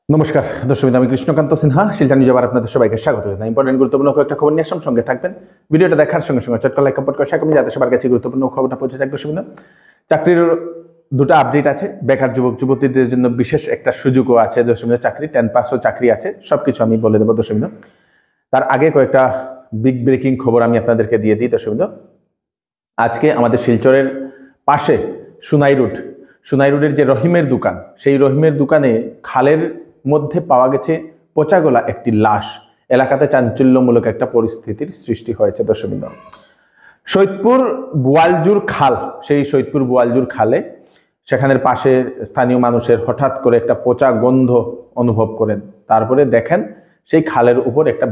নমস্কার দর্শক, আমি কৃষ্ণকান্ত সিনহা শিলচর নিউজ আবার আপনাদের সবাইকে স্বাগত জানাই। ইম্পর্টেন্ট গুরুত্বপূর্ণ কয়েকটা খবর নিয়ে সঙ্গে থাকবেন। ভিডিওটা দেখার সঙ্গে সঙ্গে চটকা লাইক কমেন্ট করে শেয়ার করবেন যাতে সবার কাছে গুরুত্বপূর্ণ খবরটা পৌঁছে যায়। দর্শক, চাকরির দুটো আপডেট আছে। বেকার যুবক যুবতীদের জন্য বিশেষ একটা সুযোগও আছে। দর্শক, চাকরি 10 পাসও চাকরি আছে, সবকিছু আমি বলে দেবো। দর্শক, তার আগে কয়েকটা বিগ ব্রেকিং খবর আমি আপনাদেরকে দিয়ে দিই। দর্শক, আজকে আমাদের শিলচরের পাশে সুনাই রোডের যে রহিমের দোকান, সেই রহিমের দোকানে খালের মধ্যে পাওয়া গেছে পচাগলা একটি লাশ। এলাকাতে চাঞ্চল্যমূলক একটা পরিস্থিতির সৃষ্টি হয়েছে। দর্শক, সৈয়দপুর বোয়ালজুর খাল, সেই সৈয়দপুর বোয়ালজুর খালে সেখানের পাশে স্থানীয় মানুষের হঠাৎ করে একটা পচা গন্ধ অনুভব করেন। তারপরে দেখেন সেই খালের উপর একটা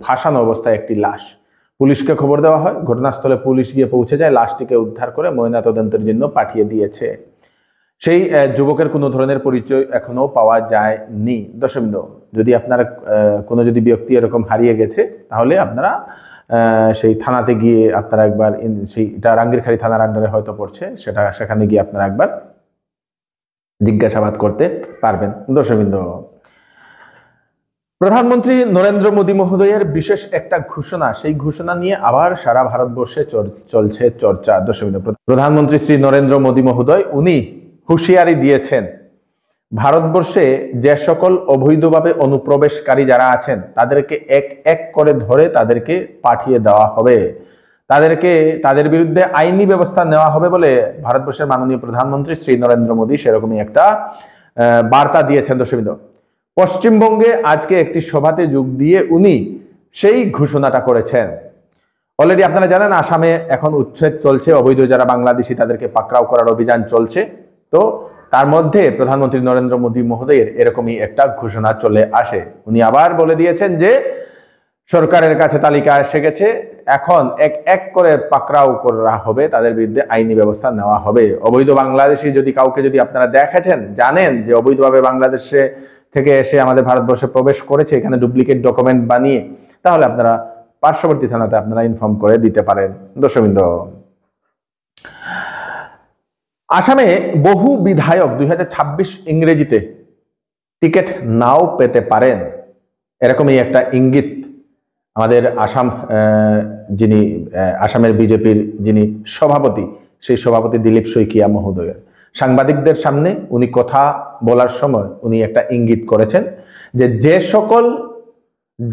ভাসানো অবস্থায় একটি লাশ। পুলিশকে খবর দেওয়া হয়। ঘটনাস্থলে পুলিশ গিয়ে পৌঁছে যায়, লাশটিকে উদ্ধার করে ময়নাতদন্তের জন্য পাঠিয়ে দিয়েছে। সেই যুবকের কোনো ধরনের পরিচয় এখনো পাওয়া যায়নি। দর্শক, যদি আপনারা কোনো ব্যক্তি এরকম হারিয়ে গেছে, তাহলে আপনারা সেই থানাতে গিয়ে আপনারা একবার, সেইটা রাঙ্গিরখাড়ি থানার আন্ডারে হয়তো পড়ছে, সেখানে গিয়ে আপনারা একবার জিজ্ঞাসাবাদ করতে পারবেন। দর্শক, প্রধানমন্ত্রী নরেন্দ্র মোদী মহোদয়ের বিশেষ একটা ঘোষণা, সেই ঘোষণা নিয়ে আবার সারা ভারতবর্ষে চলছে চর্চা। দর্শক, প্রধানমন্ত্রী শ্রী নরেন্দ্র মোদী মহোদয় উনি হুঁশিয়ারি দিয়েছেন, ভারতবর্ষে যে সকল অবৈধভাবে অনুপ্রবেশকারী যারা আছেন তাদেরকে এক এক করে ধরে তাদেরকে পাঠিয়ে দেওয়া হবে, তাদের বিরুদ্ধে আইনি ব্যবস্থা নেওয়া হবে বলে ভারতবর্ষের মাননীয় প্রধানমন্ত্রী শ্রী নরেন্দ্র মোদী সেরকমই একটা বার্তা দিয়েছেন। দর্শক, পশ্চিমবঙ্গে আজকে একটি সভাতে যোগ দিয়ে উনি সেই ঘোষণাটা করেছেন। অলরেডি আপনারা জানেন, আসামে এখন উচ্ছেদ চলছে, অবৈধ যারা বাংলাদেশি তাদেরকে পাকড়াও করার অভিযান চলছে। তো তার মধ্যে প্রধানমন্ত্রী নরেন্দ্র মোদী মহোদয়ের এরকমই একটা ঘোষণা চলে আসে। উনি আবার বলে দিয়েছেন যে সরকারের কাছে তালিকা এসে গেছে, এখন এক এক করে পাকড়াও করা হবে, তাদের বিরুদ্ধে আইনি ব্যবস্থা নেওয়া হবে। অবৈধ বাংলাদেশি কাউকে আপনারা দেখেছেন, জানেন যে অবৈধভাবে বাংলাদেশে থেকে এসে আমাদের ভারতবর্ষে প্রবেশ করেছে, এখানে ডুপ্লিকেট ডকুমেন্ট বানিয়ে, তাহলে আপনারা পার্শ্ববর্তী থানাতে আপনারা ইনফর্ম করে দিতে পারেন। দর্শক, আসামে বহু বিধায়ক 2026 ইংরেজিতে টিকিট নাও পেতে পারেন, এরকমই একটা ইঙ্গিত আমাদের আসামের বিজেপির যিনি সভাপতি, সেই সভাপতি দিলীপ শইকিয়া মহোদয়ের। সাংবাদিকদের সামনে উনি কথা বলার সময় উনি একটা ইঙ্গিত করেছেন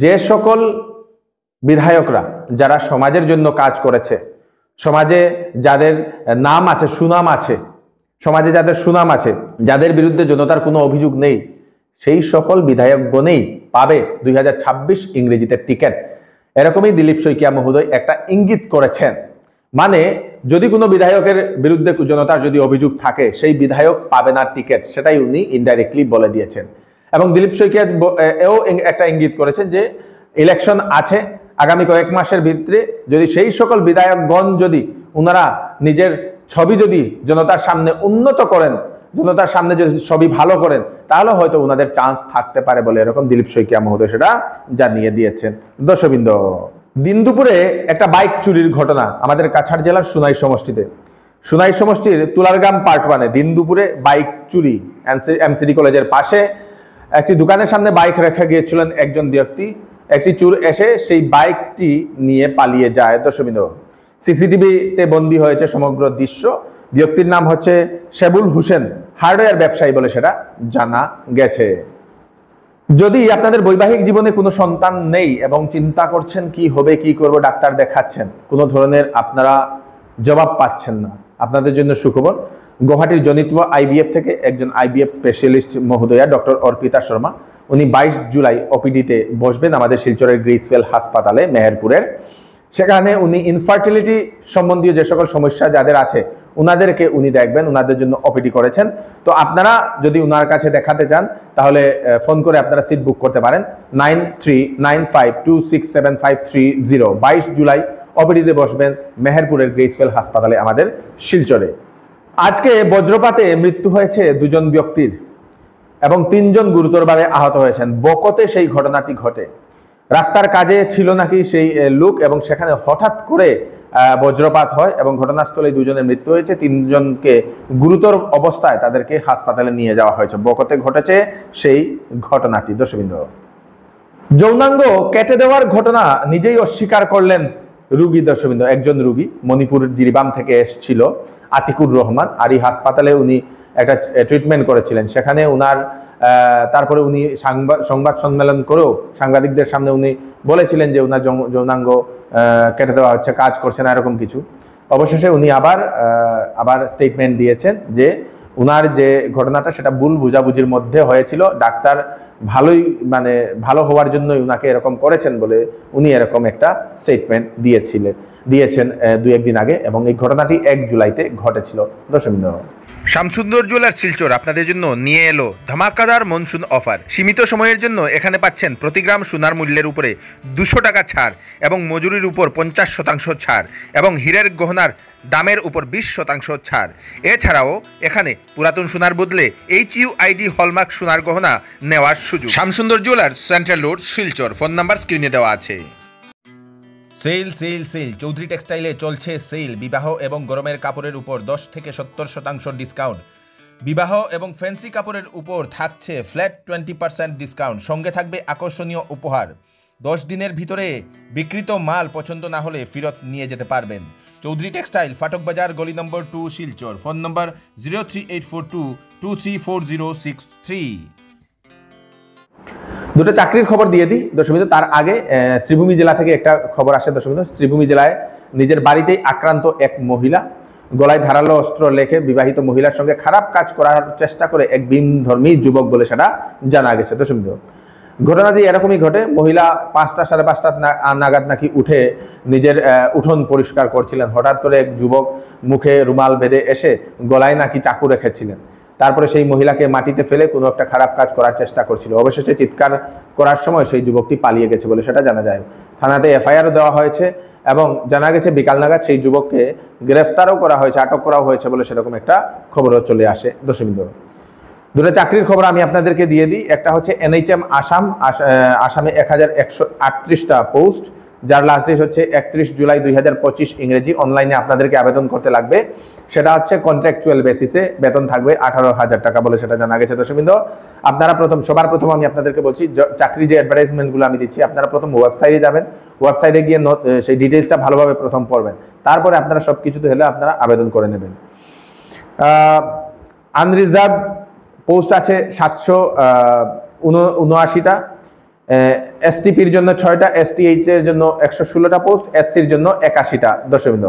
যে সকল বিধায়করা যারা সমাজের জন্য কাজ করেছে, সমাজে যাদের নাম আছে, সুনাম আছে, সমাজে যাদের সুনাম আছে, যাদের বিরুদ্ধে জনতার কোনো অভিযোগ নেই, সেই সকল বিধায়কগণেই পাবে 2026 ইংরেজিতে টিকিট। এরকমই দিলীপ শইকিয়া মহোদয় একটা ইঙ্গিত করেছেন। মানে যদি কোনো বিধায়কের বিরুদ্ধে জনতার অভিযোগ থাকে, সেই বিধায়ক পাবে না টিকিট, সেটাই উনি ইনডাইরেক্টলি বলে দিয়েছেন। এবং দিলীপ শইকিয়া এও একটা ইঙ্গিত করেছেন যে ইলেকশন আছে আগামী কয়েক মাসের ভিতরে, যদি সেই সকল বিধায়কগণ ওনারা নিজের ছবি জনতার সামনে উন্নত করেন, জনতার সামনে ছবি ভালো করেন, তাহলে হয়তো ওনাদের চান্স থাকতে পারে বলে এরকম দিলীপ শইকিয়া মহোদয় সেটা জানিয়ে দিয়েছেন। দর্শক, দিন দুপুরে একটা বাইক চুরির ঘটনা আমাদের কাছাড় জেলার সুনাই সমষ্টির তুলারগাম পার্ট 1-এ দিন দুপুরে বাইক চুরি। এমসিডি কলেজের পাশে একটি দোকানের সামনে বাইক রেখে গিয়েছিলেন একজন ব্যক্তি, একটি চোর এসে সেই বাইকটি নিয়ে পালিয়ে যায়। দর্শক, সিসিটিভিতে বন্দী হয়েছে সমগ্র দৃশ্য। ব্যক্তির নাম হচ্ছে শেবুল হোসেন, হার্ডওয়্যার ব্যবসায়ী বলে সেটা জানা গেছে। যদি আপনাদের বৈবাহিক জীবনে কোনো সন্তান নেই এবং চিন্তা করছেন কি হবে, কি করব, ডাক্তার দেখাচ্ছেন, কোনো ধরনের আপনারা জবাব পাচ্ছেন না, আপনাদের জন্য সুখবর। গুয়াহাটির জনিত্ব আইবিএফ থেকে একজন আইবিএফ স্পেশালিস্ট মহোদয়া ডক্টর অর্পিতা শর্মা, উনি 22 জুলাই ওপিডিতে বসবেন আমাদের শিলচরের গ্রিসওয়েল হাসপাতালে মেহেরপুরের। সেখানে উনি ইনফার্টিলিটি সম্বন্ধীয় যে সকল সমস্যা যাদের আছে উনাদেরকে উনি দেখবেন, উনাদের জন্য ওপিডি করেছেন। তো আপনারা যদি উনার কাছে দেখাতে চান, তাহলে ফোন করে আপনারা সিট বুক করতে পারেন 9395267530। 22 জুলাই ওপিডিতে বসবেন মেহেরপুরের গ্রিসওয়েল হাসপাতালে আমাদের শিলচরে। আজকে বজ্রপাতে মৃত্যু হয়েছে 2 জন ব্যক্তির এবং 3 জন গুরুতরভাবে আহত হয়েছেন। বকতে সেই ঘটনাটি ঘটে। রাস্তার কাজে ছিল নাকি সেই লোক, এবং সেখানে হঠাৎ করে বজ্রপাত হয় এবং ঘটনাস্থলে 2 জনের মৃত্যু হয়েছে, 3 জনকে গুরুতর অবস্থায় তাদেরকে হাসপাতালে নিয়ে যাওয়া হয়েছে। বকতে ঘটেছে সেই ঘটনাটি। দর্শকবৃন্দ, যৌনাঙ্গ কেটে দেওয়ার ঘটনা নিজেই অস্বীকার করলেন রুগী। দর্শকবৃন্দ, একজন রুগী মণিপুর জিরিবাম থেকে এসেছিল, আতিকুর রহমান, আর এই হাসপাতালে উনি একটা ট্রিটমেন্ট করেছিলেন। সেখানে উনার তারপরে উনি সংবাদ সম্মেলন করেও সাংবাদিকদের সামনে উনি বলেছিলেন যে উনার যৌনাঙ্গ কেটে দেওয়া হচ্ছে, কাজ করছে না, এরকম কিছু। অবশেষে উনি আবার স্টেটমেন্ট দিয়েছেন যে উনার যে ঘটনাটা সেটা ভুল বুঝাবুঝির মধ্যে হয়েছিল, ডাক্তার ভালো হওয়ার জন্যই উনাকে এরকম করেছেন বলে উনি এরকম একটা স্টেটমেন্ট দিয়েছেন 2-1 দিন আগে, এবং এই ঘটনাটি 1 জুলাইতে ঘটেছিল। দর্শকবৃন্দ, শামসুন্দর জুয়েলার্স শিলচর আপনাদের জন্য নিয়ে এলো ধামাকাদার মনসুন অফার। সীমিত সময়ের জন্য এখানে পাচ্ছেন প্রতি গ্রাম সোনার মূল্যের উপরে 200 টাকা ছাড় এবং মজুরির উপর 50% ছাড় এবং হীরের গহনার দামের উপর 20% ছাড়। এছাড়াও এখানে পুরাতন সোনার বদলে HUID হলমার্ক সোনার গহনা নেওয়ার সুযোগ। Shyamsundar jewellers, central road, Silchar. Phone number স্ক্রিনে দেওয়া আছে। সেল সেল সেল চৌধুরী টেক্সটাইলে চলছে সেল। বিবাহ এবং গরমের কাপড়ের উপর 10 থেকে 70% ডিসকাউন্ট। বিবাহ এবং ফ্যান্সি কাপড়ের উপর থাকছে ফ্ল্যাট 20% ডিসকাউন্ট। সঙ্গে থাকবে আকর্ষণীয় উপহার। 10 দিনের ভিতরে বিক্রিত মাল পছন্দ না হলে ফেরত নিয়ে যেতে পারবেন। চৌধুরী টেক্সটাইল, ফাটক বাজার, গলি নম্বর 2, শিলচর। ফোন নম্বর 038422234063। দুটো চাকরির খবর দিয়ে দিই দর্শকবৃন্দ। তার আগে শ্রীভূমি জেলা থেকে একটা খবর আসে দর্শকবৃন্দ। শ্রীভূমি জেলায় নিজের বাড়িতেই আক্রান্ত এক মহিলা, গলায় ধারালো অস্ত্র লেখে বিবাহিত মহিলার সঙ্গে খারাপ কাজ করার চেষ্টা করে এক ভিনধর্মী যুবক বলে সেটা জানা গেছে। দর্শকবৃন্দ, ঘটনাটি এরকমই ঘটে। মহিলা 5টা 5:30 নাগাদ নাকি উঠে নিজের উঠোন পরিষ্কার করছিলেন। হঠাৎ করে এক যুবক মুখে রুমাল বেঁধে এসে গলায় নাকি চাকু রেখেছিলেন। তারপরে সেই মহিলাকে মাটিতে ফেলে কোনো একটা খারাপ কাজ করার চেষ্টা করছিল। অবশেষে চিৎকার করার সময় সেই যুবকটি পালিয়ে গেছে বলে সেটা জানা যায়। থানাতে FIR দেওয়া হয়েছে এবং জানা গেছে বিকাল নাগাদ সেই যুবককে গ্রেফতারও করা হয়েছে, আটক করা হয়েছে বলে সেরকম একটা খবরও চলে আসে। দর্শকবৃন্দ, দুটো চাকরির খবর আমি আপনাদেরকে দিয়ে দিই। একটা হচ্ছে NHM আসামে 1138টা পোস্ট, যার লাস্ট ডেট হচ্ছে 31 জুলাই 2025 ইংরেজি। অনলাইনে আপনাদেরকে আবেদন করতে লাগবে। সেটা হচ্ছে কন্ট্রাকচুয়াল বেসিসে, বেতন থাকবে 18,000 টাকা বলে সেটা জানা গেছে। দর্শকবৃন্দ, আপনারা সবার প্রথম আমি আপনাদেরকে বলছি, চাকরি যে অ্যাডভার্টাইজমেন্টগুলো আমি দিচ্ছি, আপনারা প্রথম ওয়েবসাইটে যাবেন। ওয়েবসাইটে গিয়ে সেই ডিটেলসটা ভালোভাবে প্রথম পড়বেন, তারপরে আপনারা সব কিছুতে হলে আপনারা আবেদন করে নেবেন। আনরিজার্ভ পোস্ট আছে 779টা, STPর জন্য 6টা, STH এর জন্য 116টা পোস্ট, SCর জন্য 81টা। দর্শকবৃন্দ,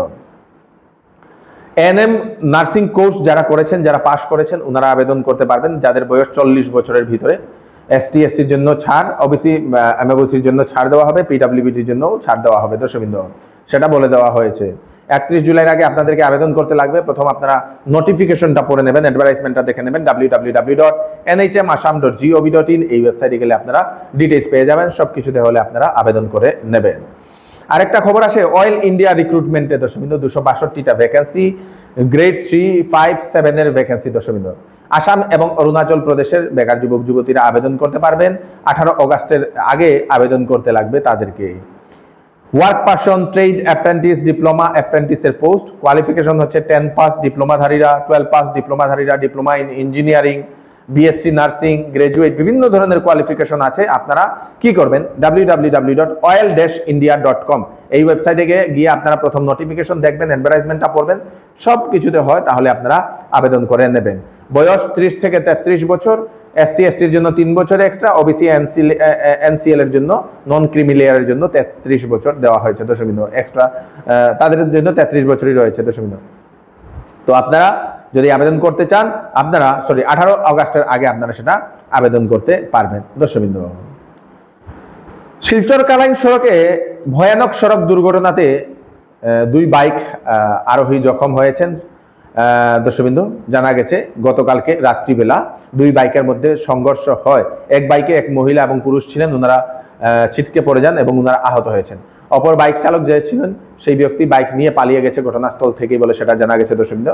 NM নার্সিং কোর্স যারা করেছেন, যারা পাশ করেছেন, ওনারা আবেদন করতে পারবেন, যাদের বয়স 40 বছরের ভিতরে। ST SCর জন্য ছাড়, OBC MABCর জন্য ছাড় দেওয়া হবে, PWBটির জন্য ছাড় দেওয়া হবে। দর্শকবৃন্দ, সেটা বলে দেওয়া হয়েছে। 31 জুলাইয়ের আগে আপনাদেরকে আবেদন করতে লাগবে। প্রথম আপনারা নোটিফিকেশনটা পড়ে নেবেন, অ্যাডভার্টাইজমেন্টটা দেখে নেবেন। www.nhmasham.gov.in এই ওয়েবসাইটে গেলে আপনারা ডিটেইলস পেয়ে যাবেন। সব কিছুতে হলে আপনারা আবেদন করে নেবেন। আরেকটা খবর আসে অয়েল ইন্ডিয়া রিক্রুটমেন্টে। দর্শকবৃন্দ, 262টা ভ্যাকেন্সি, গ্রেড 3, 5, 7 এর ভ্যাকেন্সি। দর্শকবৃন্দ, আসাম এবং অরুণাচল প্রদেশের বেকার যুবক যুবতীরা আবেদন করতে পারবেন। 18 অগাস্টের আগে আবেদন করতে লাগবে তাদেরকে। Work person, trade apprentice, diploma অ্যাপ্রেন্টিসের পোস্ট। কোয়ালিফিকেশন হচ্ছে 10 পাস ডিপ্লোমাধারীরা, 12 পাস ডিপ্লোমাধারীরা, diploma in engineering, BSc nursing, graduate, বিভিন্ন ধরনের কোয়ালিফিকেশন আছে। আপনারা কি করবেন, www.oil-india.com এই ওয়েবসাইটে গিয়ে আপনারা প্রথম নোটিফিকেশন দেখবেন, অ্যাডভার্টাইজমেন্টটা পড়বেন। সব কিছুতে হয় তাহলে আপনারা আবেদন করে নেবেন। বয়স 30 থেকে 33 বছর, SC STর জন্য 3 বছর এক্সট্রা, OBC NCL এর জন্য, নন ক্রিমি লেয়ারের জন্য 33 বছর দেওয়া হয়েছে। দর্শকবৃন্দ, এক্সট্রা তাদের জন্য 33 বছরই রয়েছে। দর্শকবৃন্দ, তো আপনারা যদি আবেদন করতে চান, আপনারা 18 অগাস্টের আগে আপনারা সেটা আবেদন করতে পারবেন। দর্শকবৃন্দ, শিলচর কালাইন সড়কে ভয়ানক সড়ক দুর্ঘটনাতে 2 বাইক আরোহী জখম হয়েছেন। দর্শকবৃন্দ, জানা গেছে গতকালকে রাত্রিবেলা 2 বাইকের মধ্যে সংঘর্ষ হয়। এক বাইকে এক মহিলা এবং পুরুষ ছিলেন, ওনারা ছিটকে পড়ে যান এবং ওনারা আহত হয়েছেন। অপর বাইক চালক যে ছিলেন সেই ব্যক্তি বাইক নিয়ে পালিয়ে গেছে ঘটনাস্থল থেকেই বলে সেটা জানা গেছে। দর্শকবৃন্দ,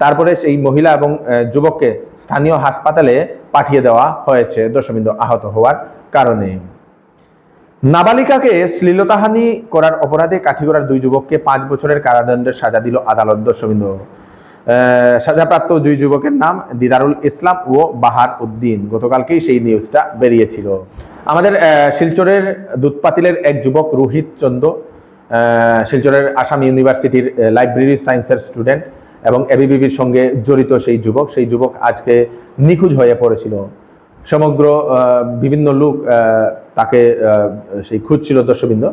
তারপরে সেই মহিলা এবং যুবককে স্থানীয় হাসপাতালে পাঠিয়ে দেওয়া হয়েছে। দর্শকবৃন্দ, আহত হওয়ার কারণে। নাবালিকাকে শ্লীলতাহানি করার অপরাধে কাঠিগড়ার 2 যুবককে 5 বছরের কারাদণ্ডের সাজা দিল আদালত। দর্শকবৃন্দ, সাজাপ্রাপ্ত 2 যুবকের নাম দিদারুল ইসলাম ও বাহার উদ্দিন। গতকালকেই সেই নিউজটা বেরিয়েছিল। আমাদের শিলচরের দুধপাতিলের এক যুবক রোহিত চন্দ, শিলচরের আসাম ইউনিভার্সিটির লাইব্রেরি সায়েন্সের স্টুডেন্ট এবং এবিবিবির সঙ্গে জড়িত সেই যুবক আজকে নিখোঁজ হয়ে পড়েছিল। সমগ্র বিভিন্ন লোক তাকে সেই খুঁজছিল। দর্শকবৃন্দ,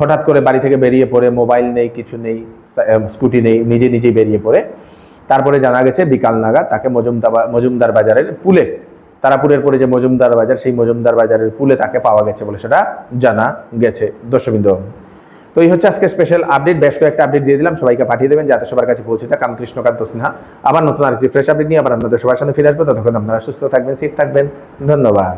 হঠাৎ করে বাড়ি থেকে বেরিয়ে পড়ে, মোবাইল নেই, কিছু নেই, স্কুটি নেই, নিজেই বেরিয়ে পড়ে। তারপরে জানা গেছে বিকাল নাগাদ তাকে মজুমদার বাজারের পুলে, তারাপুরের পরে যে মজুমদার বাজার, সেই মজুমদার বাজারের পুলে তাকে পাওয়া গেছে বলে সেটা জানা গেছে। দর্শকবৃন্দ, তো এই হচ্ছে আজকে স্পেশাল আপডেট। বেশ কয়েকটা আপডেট দিয়ে দিলাম, সবাইকে পাঠিয়ে দেবেন যাতে সবার কাছে পৌঁছে যায়। আমি কৃষ্ণকান্ত সিনহা আবার নতুন আরেকটি ফ্রেশ আপডেট নিয়ে আবার আপনাদের সবার সামনে ফিরে আসবো। ততক্ষণ আপনারা সুস্থ থাকবেন, সেফ থাকবেন। ধন্যবাদ।